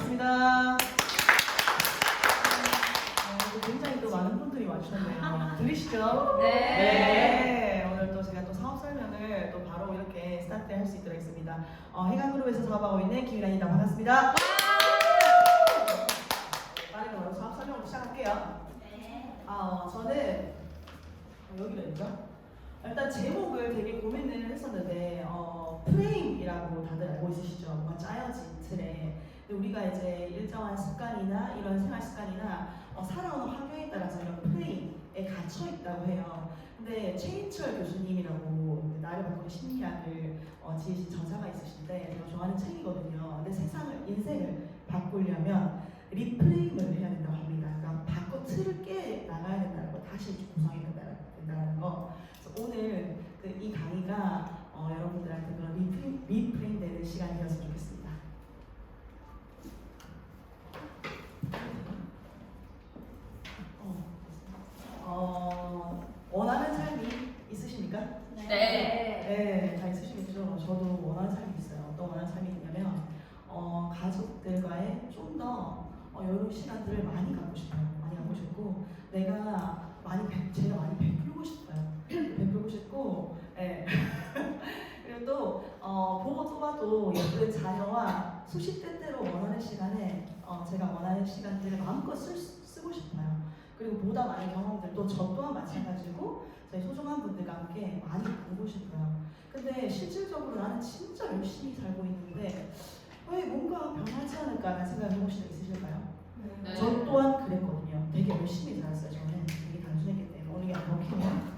반갑습니다. 굉장히 또 많은 분들이 와주셨네요. 들리시죠? 네. 오늘 또 제가 또 사업 설명을 또 바로 이렇게 스타트 할 수 있도록 했습니다. 해강그룹에서 사업하고 있는 김유란입니다. 반갑습니다. 빠르게 바로 사업 설명을 시작할게요. 저는 여기가 있죠? 일단 제목을 되게 고민을 했었는데 프레임이라고 다들 알고 있으시죠? 뭔가 짜여진 틀에. 근데 우리가 이제 일정한 습관이나 이런 생활 습관이나 살아오는 환경에 따라서 이런 프레임에 갇혀 있다고 해요. 근데 최인철 교수님이라고 나를 바꾸는 심리학을 지으신 저자가 있으신데 제가 좋아하는 책이거든요. 근데 인생을 바꾸려면 리프레임을 해야 된다고 합니다. 그러니까 바꿔 틀을 깨 나가야 된다는 거, 다시 구성해야 된다는 거. 그래서 오늘 이 강의가 여러분들한테 그런 리프레임 되는 시간이 되었으면 좋겠습니다. 원하는 삶이 있으십니까? 네, 다 있으시겠죠. 저도 원하는 삶이 있어요. 어떤 원하는 삶이 있냐면 가족들과의 좀 더 여유로운 시간들을 많이 갖고 싶어요. 많이 갖고 싶고 제가 많이 베풀고 싶어요. 베풀고 싶고, 네. 그리고 또 보고 또 봐도 예쁜 자녀와 수십 때때로 원하는 시간에 제가 원하는 시간들을 마음껏 쓰고 싶어요. 그리고 보다 많은 경험들, 또 저 또한 마찬가지고 저희 소중한 분들과 함께 많이 나누고 싶어요. 근데 실질적으로 나는 진짜 열심히 살고 있는데 왜 뭔가 변하지 않을까라는 생각을 해보신 적 있으실까요? 네. 저 또한 그랬거든요. 되게 열심히 살았어요. 저는 되게 단순했기 때문에 오늘 안 먹히면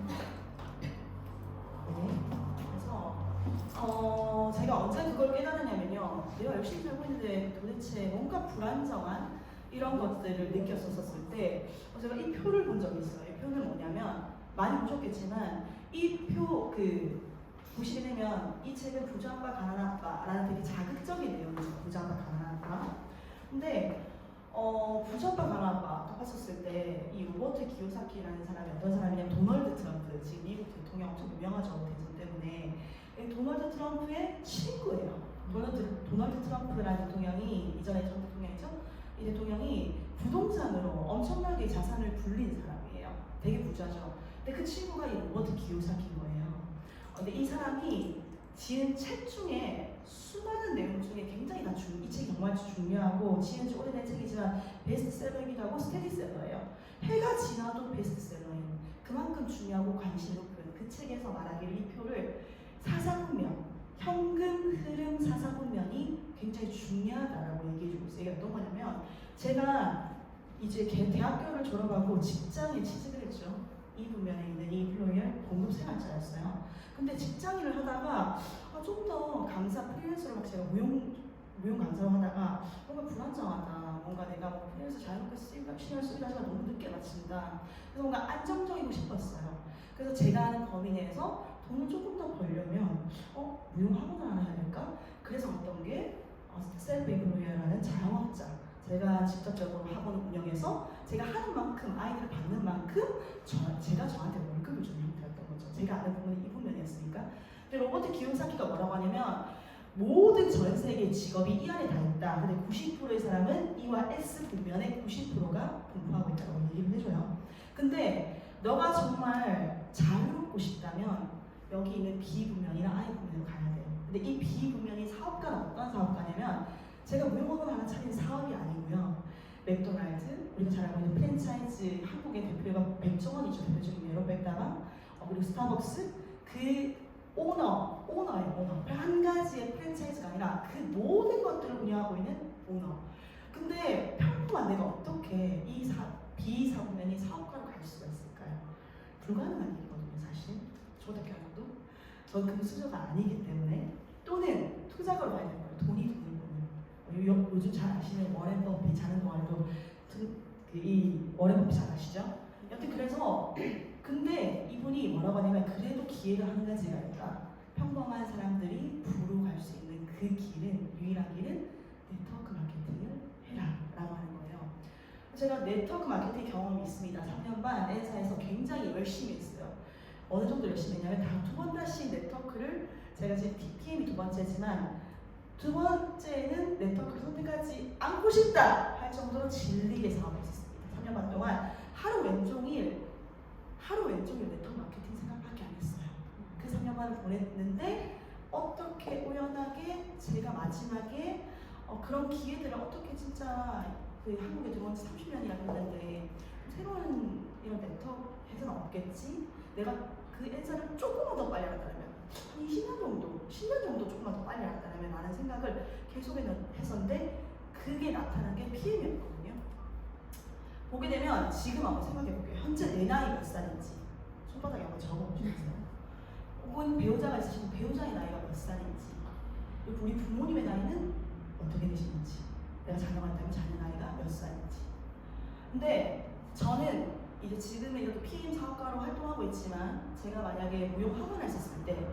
그래서 제가 언제 그걸 깨달았냐면요. 내가 열심히 살고 있는데 도대체 뭔가 불안정한 이런 것들을 느꼈었을 때 제가 이 표를 본 적이 있어요. 이 표는 뭐냐면 많이 보셨겠지만 이 표 보시게 되면 이 책은 부자 아빠 가난한 아빠라는 되게 자극적인 내용이죠. 부자 아빠 가난한 아빠. 근데 부자 아빠 가난한 아빠 딱 봤었을 때 이 로버트 기요사키라는 사람이 어떤 사람이냐면 도널드 트럼프, 지금 미국 대통령 엄청 유명하죠. 대선 때문에. 도널드 트럼프의 친구예요. 도널드 트럼프라는 대통령이 이전에 전 대통령이죠. 이 대통령이 부동산으로 엄청나게 자산을 불린 사람이에요. 되게 부자죠. 근데 그 친구가 이 로버트 기요사키인 거예요. 근데 이 사람이 지은 책 중에 수많은 내용 중에 굉장히 이 책이 정말 중요하고 지은 지 오래된 책이지만 베스트셀러이기도 하고 스테디셀러예요. 해가 지나도 베스트셀러인 그만큼 중요하고 관심 높은 그 책에서 말하기를 이 표를 사사훈면, 현금 흐름 사사훈면이 굉장히 중요하다라고 얘기해주고 있어요. 이게 어떤 거냐면 제가 이제 대학교를 졸업하고 직장에 취직을 했죠. 이 분면에 있는 이 플로이얼 공급생활자였어요. 근데 직장 일을 하다가 좀 더 강사 프리랜서로 막 제가 무용 강사로 하다가 뭔가 불안정하다. 뭔가 내가 프리랜서 자유롭게 시간을 쓰기가 너무 늦게 마친다. 그래서 뭔가 안정적이고 싶었어요. 그래서 제가 하는 범위 내에서 돈을 조금 더 벌려면 무용학원을 하나 해야 될까? 그래서 어떤 게 셀프 임플로이어라는 자영업자. 제가 직접적으로 학원을 운영해서 제가 하는 만큼 아이들을 받는 만큼 제가 저한테 월급을 주는 형태였던 거죠. 제가 아는 부분이 이 부분이었으니까. 근데 로버트 기요사키가 뭐라고 하냐면 모든 전 세계 직업이 이 안에 다 있다. 근데 90%의 사람은 E와 S 분면에 90%가 분포하고 있다고 얘기를 해줘요. 근데 너가 정말 자유롭고 싶다면 여기 있는 B 분면이나 I 분면으로 가야 돼요. 근데 이 B 분면이 사업가는 어떤 사업가냐면 제가 무용학원 하나 차린 사업이 아니고요. 맥도날드, 우리가 잘 알고 있는 프랜차이즈 한국의 대표가 백종원이죠. 대표적인 에어백다방, 그리고 스타벅스 그 오너예요. 한 가지의 프랜차이즈가 아니라 그 모든 것들을 운영하고 있는 오너. 근데 평범한 내가 어떻게 이 비사업면이 사업가로 갈 수가 있을까요? 불가능한 일이거든요, 사실. 저도 경험도. 저는 그 수저가 아니기 때문에. 또는 투자가로 가야 되는 거예요. 돈이 보면. 요즘 잘 아시는 워렌 버핏 자는 동안에도 이 워렌 버핏 잘 아시죠? 여튼 그래서 근데 이분이 뭐라고 하냐면 그래도 기회가 한 가지가 있다. 평범한 사람들이 부로 갈 수 있는 그 길은 유일한 길은 네트워크 마케팅을 해라 라고 하는 거예요. 제가 네트워크 마케팅 경험이 있습니다. 3년 반 N사에서 굉장히 열심히 했어요. 어느 정도 열심히 했냐면 다 2번 다시 네트워크를 제가 지금 PM이 2번째지만 두 번째는 네트워크를 선택하지 않고 싶다 할 정도로 질리게 사업했었습니다. 3년 반 동안 하루 왼종일 네트워크 마케팅 생각밖에 안 했어요. 그 3년 반을 보냈는데 어떻게 우연하게 제가 마지막에 그런 기회들을 어떻게 진짜 그 한국에 들어온 지 30년이나 됐는데 새로운 이런 네트워크에서는 없겠지? 내가 그 인사를 조금만 더 빨리 알았다면 한 20년 정도, 10년 정도 조금만 더 빨리 알았다면 라는 생각을 계속 했었는데 그게 나타난 게 PM이었거든요. 보게 되면 지금 한번 생각해 볼게요. 현재 내 나이 몇 살인지 손바닥에 한번 적어보시겠어요? 혹은 배우자가 있으시면 배우자의 나이가 몇 살인지, 그리고 우리 부모님의 나이는 어떻게 되시는지, 내가 자녀가 있다면 자녀 나이가 몇 살인지. 근데 저는 이제 지금은 이렇게 PM 사업가로 활동하고 있지만 제가 만약에 무용 학원을 했었을 때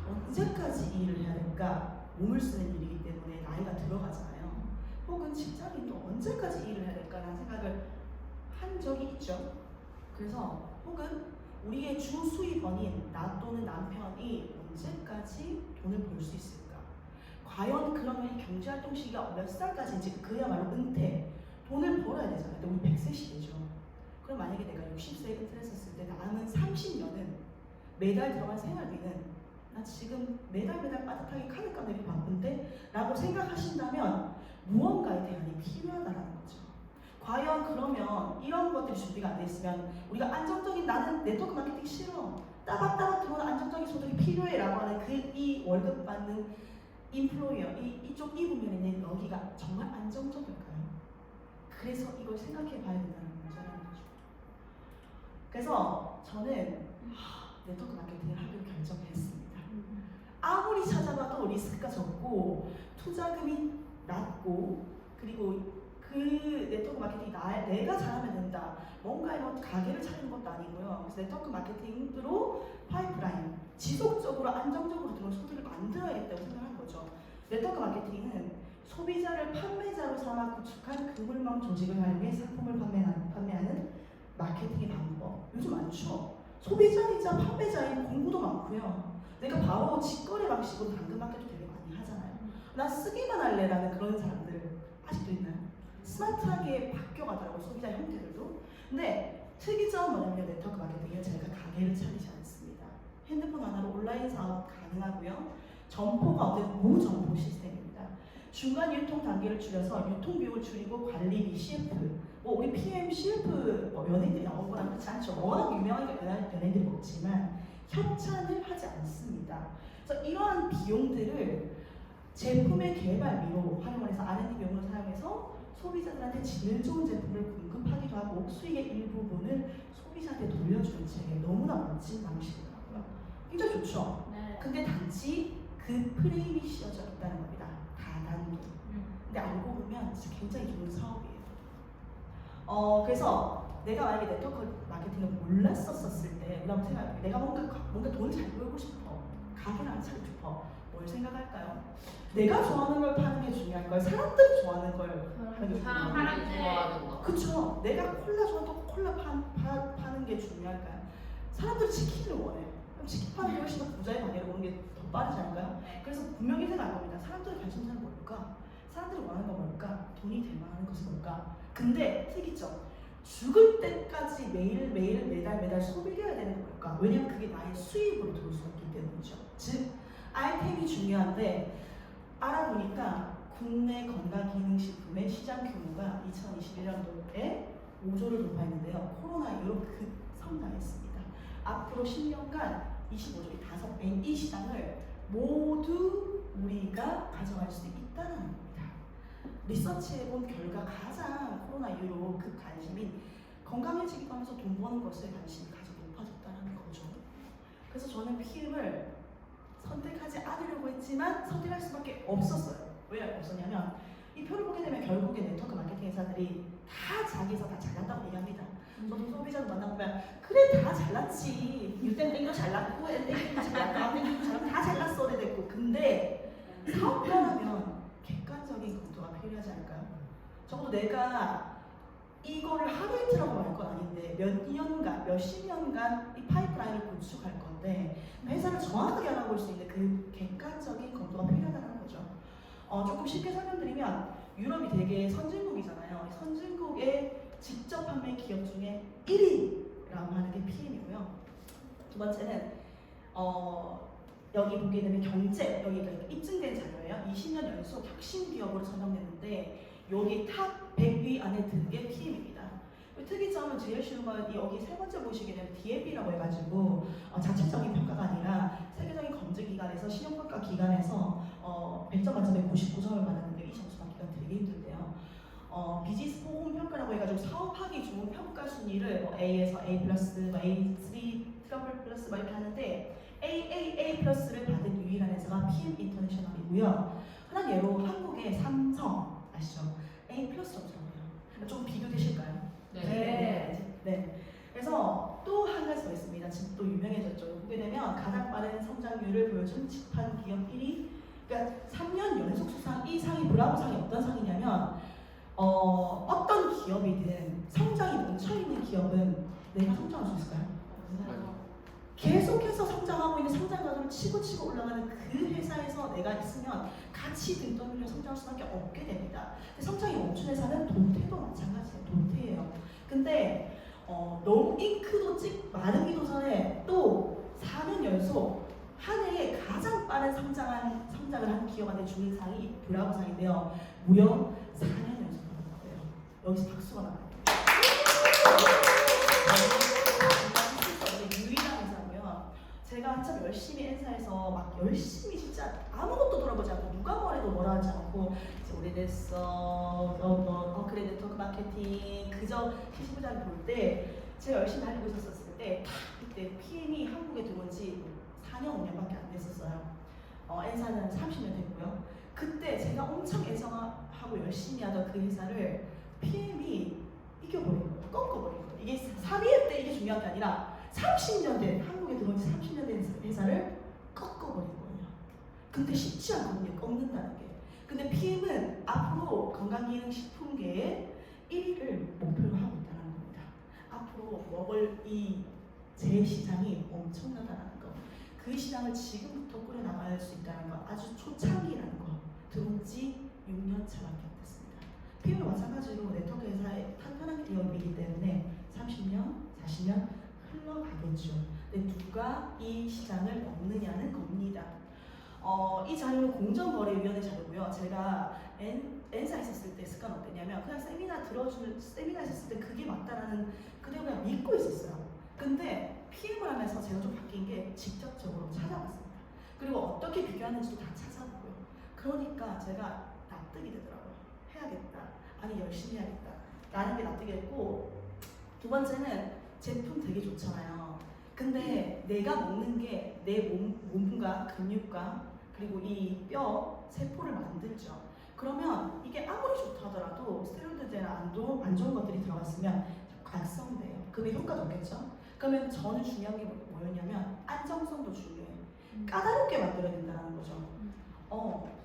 언제까지 이 일을 해야 될까? 몸을 쓰는 일이기 때문에 나이가 들어가잖아요. 혹은 직장인도 언제까지 이 일을 해야 될까라는 생각을 한 적이 있죠. 그래서 혹은 우리의 주 수입원인 나 또는 남편이 언제까지 돈을 벌 수 있을까? 과연 그러면 이 경제활동 시기가 몇 살까지인지, 그야말로 은퇴, 돈을 벌어야 되잖아요. 근데 우리 100세 시대죠. 그럼 만약에 내가 60세에 은퇴를 했었을 때 남은 30년은 매달 들어간 생활비는 나 지금 매달 빠듯하게 카드값 내기 바쁜데? 라고 생각하신다면 무언가의 대안이 필요하다는 거죠. 과연 그러면 이런 것들이 준비가 안 돼 있으면 우리가 안정적인, 나는 네트워크 마케팅 싫어, 따박따박 들어오는 안정적인 소득이 필요해 라고 하는 이 월급 받는 인플로이어, 이쪽 이 부분에 있는 여기가 정말 안정적일까요? 그래서 이걸 생각해 봐야 된다는 문제라는 거죠. 그래서 저는 네트워크 마케팅을 하기로 결정했습니다. 아무리 찾아봐도 리스크가 적고 투자금이 낮고, 그리고 그 네트워크 마케팅이 내가 잘하면 된다, 뭔가 이런 가게를 차리는 것도 아니고요. 그래서 네트워크 마케팅으로 파이프라인, 지속적으로 안정적으로 들어온 소득을 만들어야겠다고 생각한 거죠. 네트워크 마케팅은 소비자를 판매자로 삼아 구축한 그물망 조직을 활용해 상품을 판매하는 마케팅의 방법. 요즘 많죠. 소비자이자 판매자인 공구도 많고요. 내가 바로 직거래 방식으로 당근 마켓도 되게 많이 하잖아요. 나 쓰기만 할래라는 그런 사람들 아직도 있나요? 스마트하게 바뀌어가더라고요, 소비자 형태들도. 근데 특이점은 뭐냐면 네트워크 마케팅은 제가 가게를 차리지 않습니다. 핸드폰 하나로 온라인 사업 가능하고요. 점포가 없는 무점포 시스템입니다. 중간 유통 단계를 줄여서 유통 비용을 줄이고 관리비, CF, 우리 PM, CF 연예인들이 나온 거랑 그렇지 않죠. 워낙 유명한 연예인들이 없지만 협찬을 하지 않습니다. 그래서 이러한 비용들을 제품의 개발비로 활용을 해서 R&D 비용을 사용해서 소비자들한테 질 좋은 제품을 공급하기도 하고 수익의 일부분을 소비자한테 돌려주는 체계, 너무나 멋진 방식이더라고요. 굉장히 좋죠? 네. 근데 단지 그 프레임이 씌워져 있다는 겁니다. 다단계. 근데 알고 보면 진짜 굉장히 좋은 사업이에요. 그래서 내가 만약에 네트워크 마케팅을 몰랐었을 때 우리 한번 생각해볼게요. 내가 뭔가 돈을 잘 벌고 싶어, 가게를 안 차리고 싶어, 뭘 생각할까요? 내가 좋아하는 걸 파는 게 중요할까요? 사람들이 좋아하는 걸 하는 게 중요할까요? 사람들이 좋아하는 거. 그쵸. 내가 콜라 좋아하는 콜라 파는 게 중요할까요? 사람들이 치킨을 원해요. 그럼 치킨 파는 게 훨씬 더 부자의 관계로 보는 게 더 빠르지 않을까요? 그래서 분명히 생각할 겁니다. 사람들의 관심사는 뭘까? 사람들이 원하는 건 뭘까? 돈이 될 만한 것은 뭘까? 근데 특이점, 죽을 때까지 매달 소비되어야 되는 건 뭘까? 왜냐면 그게 나의 수입으로 들어올 수 있기 때문이죠. 즉, 아이템이 중요한데 알아보니까 국내 건강기능식품의 시장 규모가 2021년도에 5조를 돌파했는데요. 코로나 이후로 급성장했습니다. 앞으로 10년간 25조, 5배인 이 시장을 모두 우리가 가져갈 수 있다는 겁니다. 리서치해본 결과 가장 코로나 이후로 급 관심인 건강해지기도 하면서 돈 버는 것에 관심이 가장 높아졌다는 거죠. 그래서 저는 PM을 선택하지 않으려고 했지만 선택할 수밖에 없었어요. 왜 없었냐면 이 표를 보게 되면 결국에 네트워크 마케팅 회사들이 다 자기에서 다 잘났다고 얘기합니다. 저도 소비자를 만나보면 그래 다 잘났지, 유땡땡도 잘났고 엔땡땡도 잘났고 암땡땡도 잘났고 다 잘났어 됐고. 근데 사업가라면 객관적인 검토가 필요하지 않을까요? 적어도 내가 이거를 하루 이틀하고 말 건 아닌데 몇십 년간 이 파이프라인을 구축할 건데 회사를 정확하게 알아볼 수 있는 그 객관적인 검토가 필요하다는 거죠. 조금 쉽게 설명드리면 유럽이 되게 선진국이잖아요. 선진국의 직접 판매 기업 중에 1위라고 하는 게 PM이고요. 두 번째는 여기 보게 되면 경제, 여기가 입증된 자료예요. 20년 연속 혁신 기업으로 선정됐는데 여기 탑 100위 안에 든 게 PM입니다. 특이점은 제일 쉬운 건 여기 세 번째 보시게 되면 DAB라고 해가지고 자체적인 평가가 아니라 세계적인 검증 기관에서 신용평가 기관에서 100점 만점에 99점을 받았는데 이 점수 받기가 되게 힘든데요. 비즈니스 포럼 평가라고 해가지고 사업하기 좋은 평가 순위를 뭐 A에서 A+, 뭐 A3, 트러블 플러스 막 이렇게 하는데 AAA 플러스를 받은 유일한 회사가 PM 인터내셔널이고요. 하나 예로 한국의 삼성 아시죠? A 플러스 점수라고요. 좀 비교되실까요? 네. 그래서 또 한 가지 더 있습니다. 지금 또 유명해졌죠. 보게 되면 가장 빠른 성장률을 보여준 집한 기업 1위. 그러니까 3년 연속 수상 이 상이 브라보상이 어떤 상이냐면 어떤 기업이든 성장이 멈춰있는 기업은 내가 성장할 수 있을까요? 계속해서 성장하고 있는 성장가도를 치고 올라가는 그 회사에서 내가 있으면 같이 등 떠밀려 성장할 수밖에 없게 됩니다. 근데 성장이 멈춘 회사는 도태도 마찬가지예요. 도태예요. 근데 너무 잉크도 마르기도 전에 또 4년 연속 한 해에 가장 빠른 성장을 한 기업한테 주는 상이 브라보상인데요. 무려 4년 연속 받은 거예요. 여기서 박수가 나와요. 제가 한참 열심히 N사에서 막 열심히 진짜 아무것도 돌아보지 않고 누가 뭐래도 뭐라 하지 않고 이제 오래됐어 그래 네트워크 마케팅 그저 시시부장 볼 때 제가 열심히 달리고 있었을 때 그때 PM이 한국에 들어온 지 4년 5년밖에 안 됐었어요. N사는 30년 됐고요. 그때 제가 엄청 애정하고 열심히 하던 그 회사를 PM이 이겨버린 거예요. 꺾어버린 거예요. 이게 3위일 때 이게 중요한 게 아니라 30년 된 한국에 들어온 지 30년 된 회사를 꺾어버린 거예요. 근데 쉽지 않거든요. 꺾는다는 게. 근데 PM은 앞으로 건강기능식품계의 1위를 목표로 하고 있다는 겁니다. 앞으로 먹을 이 제시장이 엄청나다는 거. 그 시장을 지금부터 꾸려나갈 수 있다는 거. 아주 초창기라는 거. 들어온 지 6년 차밖에 안 됐습니다. PM은 마찬가지로 네트워크 회사의 탄탄한 기업이기 때문에 30년, 40년 흘러가겠죠. 근데 누가 이 시장을 먹느냐는 겁니다. 이 자료는 공정거래위원회 자료고요. 제가 N사에 있었을 때 습관 어땠냐면 그냥 세미나 있었을 때 그게 맞다라는 그대로 그냥 믿고 있었어요. 근데 PM을 하면서 제가 좀 바뀐 게 직접적으로 찾아봤습니다. 그리고 어떻게 비교하는지도 다 찾아보고요. 그러니까 제가 납득이 되더라고요. 해야겠다. 아니 열심히 해야겠다. 라는 게 납득이 됐고 두 번째는 제품 되게 좋잖아요. 근데 내가 먹는 게 내 몸과 근육과 그리고 이 뼈, 세포를 만들죠. 그러면 이게 아무리 좋다 하더라도 스테로이드나 안 좋은 것들이 들어갔으면 각성돼요. 그러면 효과도 없겠죠? 그러면 저는 중요한 게 뭐였냐면 안정성도 중요해요. 까다롭게 만들어야 된다는 거죠.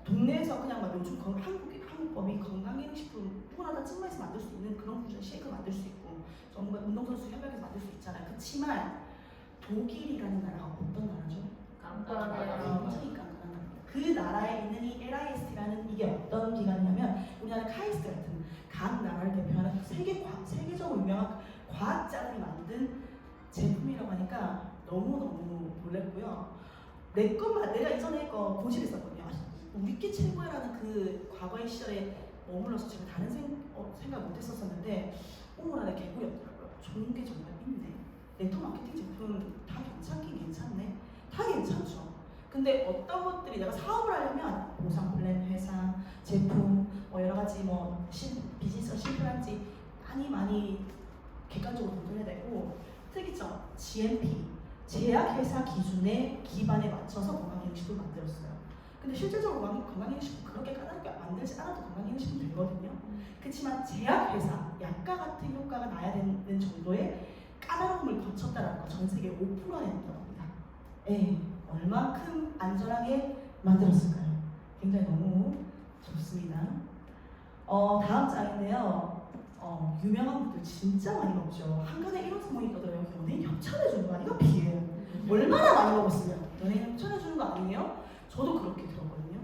동네에서 그냥 막 요즘 한국법이 건강기능식품 누구나 다 찜마에서 만들 수 있는 그런 구조 쉐이크 만들 수 있고 전문가 운동선수 협약에서 만들 수 있잖아요. 그렇지만 독일이라는 나라가 어떤 나라죠? 깜깜해요. 굉장히 깐깐한 나라입니다. 그 나라에 있는 이 LIST라는 이게 어떤 기관이냐면 우리나라 카이스트 같은 각 나라를 대표하는 세계적으로 유명한 과학자들이 만든 제품이라고 하니까 너무너무 놀랐고요. 내가 이전에 거 고집했었거든요. 우리께 최고야라는 그 과거의 시절에 머물러서 제가 다른 생각 못했었는데 오늘날의 개구리였더라고요. 좋은 게 정말 있네. 네트워크 마케팅 제품 다 괜찮네. 다 괜찮죠. 근데 어떤 것들이 내가 사업을 하려면 보상 플랜, 회사, 제품, 여러 가지 비즈니스가 심플한지 많이 객관적으로 검토해야 되고 특이점, GMP, 제약회사 기준에 기반에 맞춰서 건강기능식품을 만들었어요. 근데 실질적으로 건강기능식품 그렇게 까다롭게 만들지 않아도 건강기능식품 되거든요. 그렇지만 제약회사, 약과 같은 효과가 나야 되는 정도의 까다로움을 거쳤다는 거 전 세계 5% 안에 있다고 합니다. 얼만큼 안전하게 만들었을까요? 굉장히 너무 좋습니다. 다음 장인데요. 유명한 분들 진짜 많이 먹죠. 한간에 이런 소문이 떠들어요. 연예인 협찬해주는 거 아니가 비해요. 얼마나 많이 먹었으면 연예인 협찬해주는 거 아니에요? 저도 그렇게 들었거든요.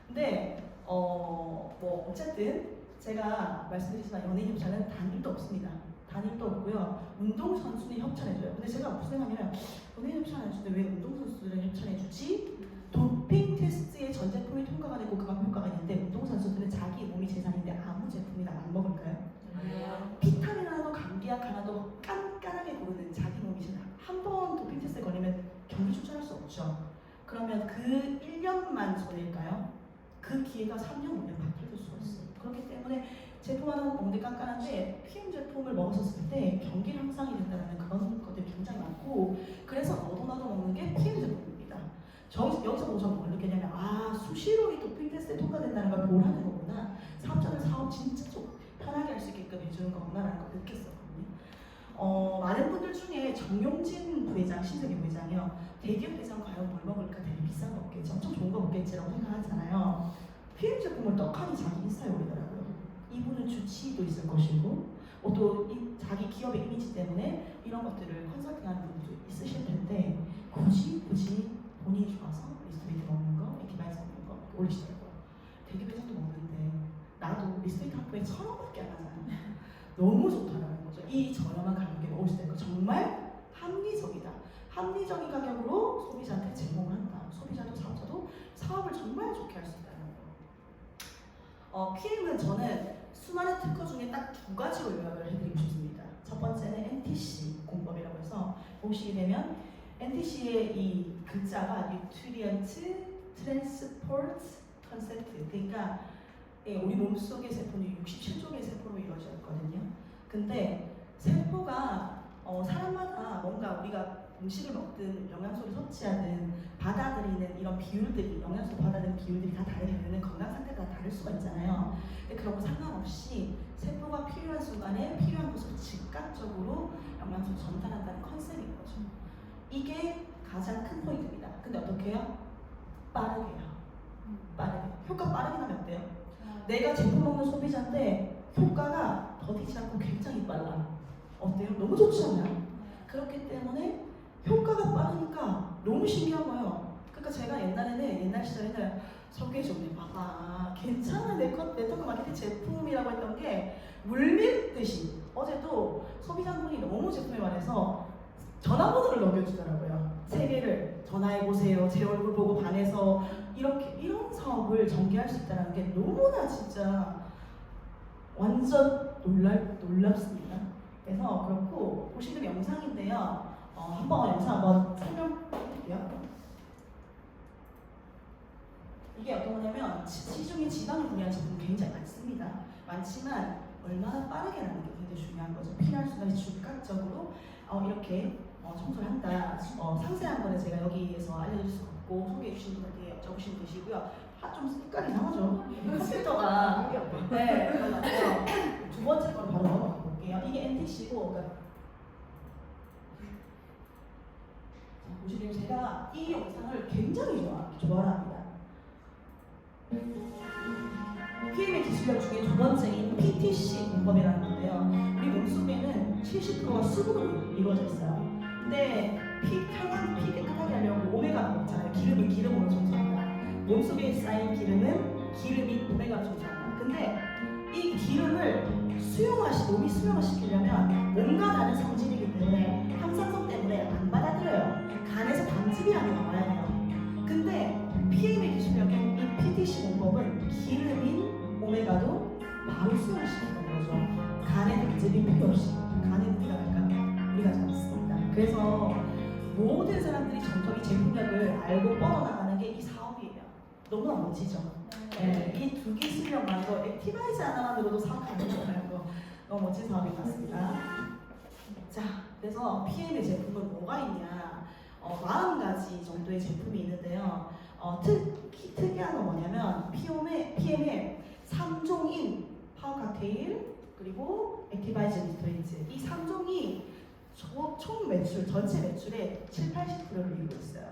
근데 뭐 어쨌든 제가 말씀드리지만 연예인 협찬은 단일도 없습니다. 단일도 없고요. 운동선수는 협찬해줘요. 근데 제가 무슨 생각이냐면 연예인 협찬 안 해주는데 왜 운동선수들은 협찬해주지? 도핑 테스트에 전 제품이 통과가 되고 그만큼 효과가 있는데 운동선수들은 자기 몸이 재산인데 아무 제품이나 안 먹을까요? 비타민 하나도 감기약 하나도 깐깐하게 고르는 자기 몸이 재산. 한번 도핑 테스트에 걸리면 경기 출전할 수 없죠. 그러면 그 1년만 전일까요? 그 기회가 3년, 5년 바뀔 수가 있어요. 그렇기 때문에 제품 하나 먹는데 깐깐한데 PM 제품을 먹었을 때 경기 향상이 된다는 그런 것들이 굉장히 많고 그래서 너도 나도 먹는 게 PM 제품입니다. 여기서 보고 저는 뭘 느꼈냐면 수시로 이 도핑 테스트에 통과된다는 걸 보라는 거구나. 사업자들 사업 진짜 좀 편하게 할 수 있게끔 해주는 거구나라는 걸 느꼈었거든요. 많은 분들 중에 정용진 부회장, 신세계 부회장이요. 대기업 대상 과연 뭘 먹을까 되게 비싼 거 없겠지, 엄청 좋은 거 먹겠지라고 생각하잖아요. PM 제품을 떡하니 자기 인스타에 올리더라고요. 이분은 주치의도 있을 것이고 또 자기 기업의 이미지 때문에 이런 것들을 컨설팅하는 분들도 있으실 텐데 굳이 본인이 좋아서 리스트베이트 먹는 거, 에티바이스 먹는 거 올리시더라고요. 대기업 회장도 먹는데 나도 리스트베이트 한 포에 1,000원밖에 안 하잖아요. 너무 좋다라는 거죠. 이 저렴한 가격에 먹을 수 있는 거 정말 합리적이다. 합리적인 가격으로 소비자한테 제공을 한다. 소비자도 사업자도 사업을 정말 좋게 할 수 있다는 거. PM은 저는 수많은 특허 중에 딱 2가지로 요약을 해드리고 싶습니다. 첫 번째는 NTC 공법이라고 해서 보시게 되면 NTC의 이 글자가 Nutrient Transport Concept, 그러니까 우리 몸속의 세포는 67종의 세포로 이루어져 있거든요. 근데 세포가 사람마다 뭔가 우리가 음식을 먹든 영양소를 섭취하든 받아들이는 이런 비율들이, 영양소 받아들이는 비율들이 다 다르면 건강 상태가 다 다를 수가 있잖아요. 근데 그런 거 상관없이 세포가 필요한 순간에 필요한 곳으로 즉각적으로 영양소를 전달한다는 컨셉인 거죠. 이게 가장 큰 포인트입니다. 근데 어떻게 해요? 빠르게 해요. 빠르게. 효과 빠르게 하면 어때요? 내가 제품 먹는 소비자인데 효과가 더디지 않고 굉장히 빨라. 어때요? 너무 좋지 않나요? 그렇기 때문에 효과가 빠르니까 너무 신기한 거예요. 그러니까 제가 옛날 시절에는 소개 좀 해봐봐. 괜찮아, 네트워크 마케팅 제품이라고 했던 게 물밀듯이. 어제도 소비자분이 너무 제품에 관해서 전화번호를 넘겨주더라고요. 3개를 전화해보세요. 제 얼굴 보고 반해서 이런 사업을 전개할 수 있다는 게 너무나 진짜 완전 놀랍습니다. 그래서 그렇고 보시는 영상인데요. 영상 한번 설명드릴게요. 이게 어떤 거냐면 시중에 지방을 분리한 제품이 굉장히 많지만 얼마나 빠르게 하는 게 굉장히 중요한 거죠. 필요한 순간에 즉각적으로 이렇게 청소를 한다. 상세한 거는 제가 여기에서 알려줄 수 없고 소개해 주신 분한테 여쭤보시면 되시고요. 좀 색깔이 이상하죠? 필터가 네, 그런 것 같아요. 두 번째 걸 바로 넘어가 볼게요. 이게 NTC고 보시면 제가 이 영상을 굉장히 좋아합니다. PM의 기술력 중에 두 번째인 PTC 공법이라는 건데요. 우리 몸속에는 70%가 수분으로 이루어져 있어요. 근데 피 깨끗하게 하려고 오메가 있잖아요. 기름으로 청소한다. 몸속에 쌓인 기름은 기름이 오메가로 청소한다. 근데 이 기름을 몸이 수용화시키려면 뭔가 다른 성질이기 때문에 항상성 때문에 안 받아들여요. 간에서 방즙이라는 게 나와야 돼요. 근데 PM의 기술력인 이 PTC 공법은 기름인 오메가도 바로 수용시키는 거죠. 간에 방즙이 필요 없이. 간에 우리가 하지 않습니다. 그래서 모든 사람들이 점점 이 제품력을 알고 뻗어나가는 게 이 사업이에요. 너무나 멋지죠? 네, 이 두 기술력만으로 액티바이즈 하나만으로도 사업 가능하다는 거 너무 멋진 사업인 것 같습니다. 자, 그래서 PM의 제품은 뭐가 있냐? 40가지 정도의 제품이 있는데요. 특이한 건 뭐냐면 PM의 3종인 파워 칵테일 그리고 액티바이즈 리스토인트, 이 3종이 총 매출, 전체 매출의 70~80%를 이루고 있어요.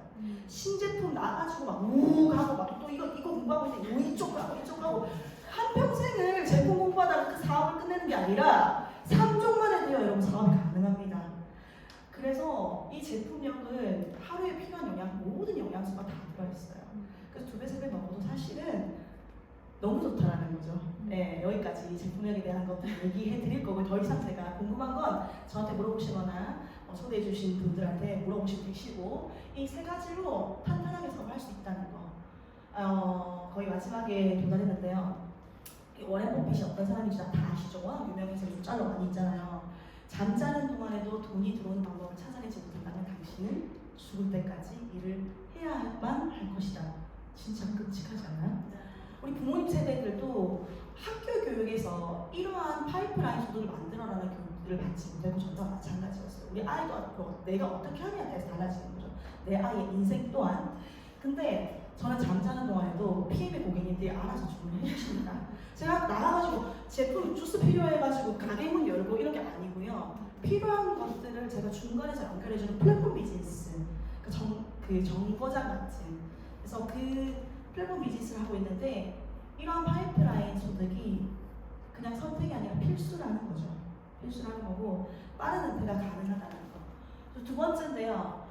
신제품 나가지고 막 우하고 막 또 이거 공부하고 있는데 이쪽 가고 한평생을 제품 공부하다가 그 사업을 끝내는 게 아니라 3종만 해도요 여러분 사업이 가능합니다. 그래서 이 제품력은 하루에 필요한 모든 영양소가 다 들어있어요. 그래서 2배, 3배 먹어도 사실은 너무 좋다라는 거죠. 네, 여기까지 제품력에 대한 것들 얘기해 드릴 거고 더 이상 제가 궁금한 건 저한테 물어보시거나 초대해 주신 분들한테 물어보시면 되시고 이 세 가지로 탄탄하게 사업할 수 있다는 거 거의 마지막에 도달했는데요. 워렌 버핏이 어떤 사람인지 다 아시죠? 워낙 유명해서 요즘 짤로 많이 있잖아요. 잠자는 동안에도 돈이 들어오는 방법을 찾아내지 못한다면 당신은 죽을 때까지 일을 해야만 할 것이다. 진짜 끔찍하지 않아요? 우리 부모님 세대들도 학교 교육에서 이러한 파이프라인 소득을 만들어라는 교육을 받지 못하고 저도 마찬가지였어요. 우리 아이도 앞으로 내가 어떻게 하냐에 대해서 달라지는 거죠. 내 아이의 인생 또한. 근데 저는 잠자는 동안에도 PM의 고객님들이 알아서 주문을 해주십니다. 제가 나가가지고 제품 주스 필요해가지고 가게 문 열고 이런 게 아니고요. 필요한 것들을 제가 중간에서 연결해주는 플랫폼 비즈니스, 그 정거장 같은. 그래서 그 플랫폼 비즈니스를 하고 있는데 이러한 파이프라인 소득이 그냥 선택이 아니라 필수라는 거죠. 필수라는 거고 빠른 은퇴가 가능하다는 거. 두 번째인데요.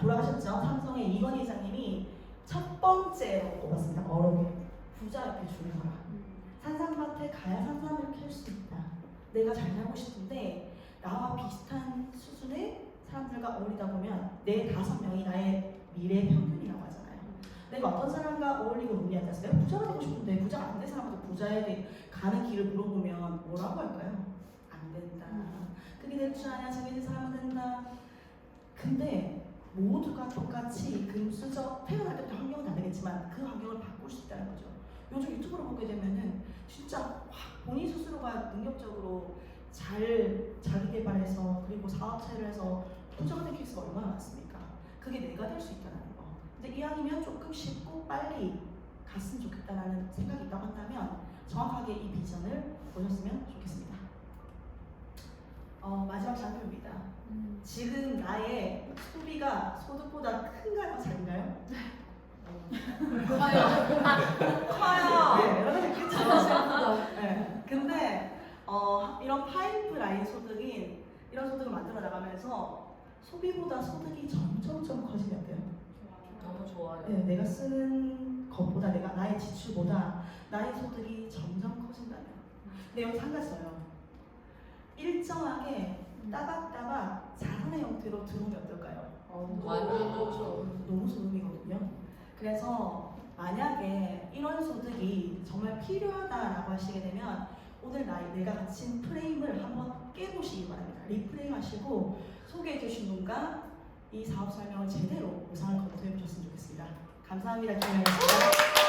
돌아가셨죠? 삼성의 이건희 회장님이 첫 번째로 꼽았습니다. 어록에 부자 옆에 줄 서라. 산삼밭에 가야 산삼을 캘 수 있다. 내가 잘 살고 싶은데 나와 비슷한 수준의 사람들과 어울리다 보면 내 5명이 나의 미래 평균이라고 하잖아요. 내가 어떤 사람과 어울리고 논의하지 않습니까? 내가 부자가 되고 싶은데 부자가 안 된 사람한테 부자에 가는 길을 물어보면 뭐라고 할까요? 안 된다. 그게 될 줄 아냐? 저게 된 사람은 된다. 근데 모두가 똑같이 금수저 태어날 때부터 환경은 다르겠지만 그 환경을 바꿀 수 있다는 거죠. 요즘 유튜브를 보게 되면은 진짜 본인 스스로가 능력적으로 잘 자기 개발해서 그리고 사업체를 해서 부자가 된 케이스가 얼마나 많습니까? 그게 내가 될 수 있다는 거. 근데 이왕이면 조금 쉽고 빨리 갔으면 좋겠다라는 생각이 있다고 한다면 정확하게 이 비전을 보셨으면 좋겠습니다. 마지막 장면입니다. 지금 나의 소비가 소득보다 큰가요? 작은가요? 커요. 네, 여러분 그렇죠. 네. 근데 이런 파이프라인 소득인 이런 소득을 만들어 나가면서 소비보다 소득이 점점 커지면 어때요? 너무 좋아요. 네, 내가 쓰는 것보다 나의 지출보다 나의 소득이 점점 커진다면. 근데 여기서 한 가지 더요. 일정하게 따박따박 자산의 형태로 들어오면 어떨까요? 완전 좋죠. 너무 소름이거든요. 그래서 만약에 이런 소득이 정말 필요하다라고 하시게 되면 오늘 내가 갇힌 프레임을 한번 깨보시기 바랍니다. 리프레임 하시고 소개해 주신 분과 이 사업 설명을 제대로 구상을 검토해 보셨으면 좋겠습니다. 감사합니다. 김영희입니다.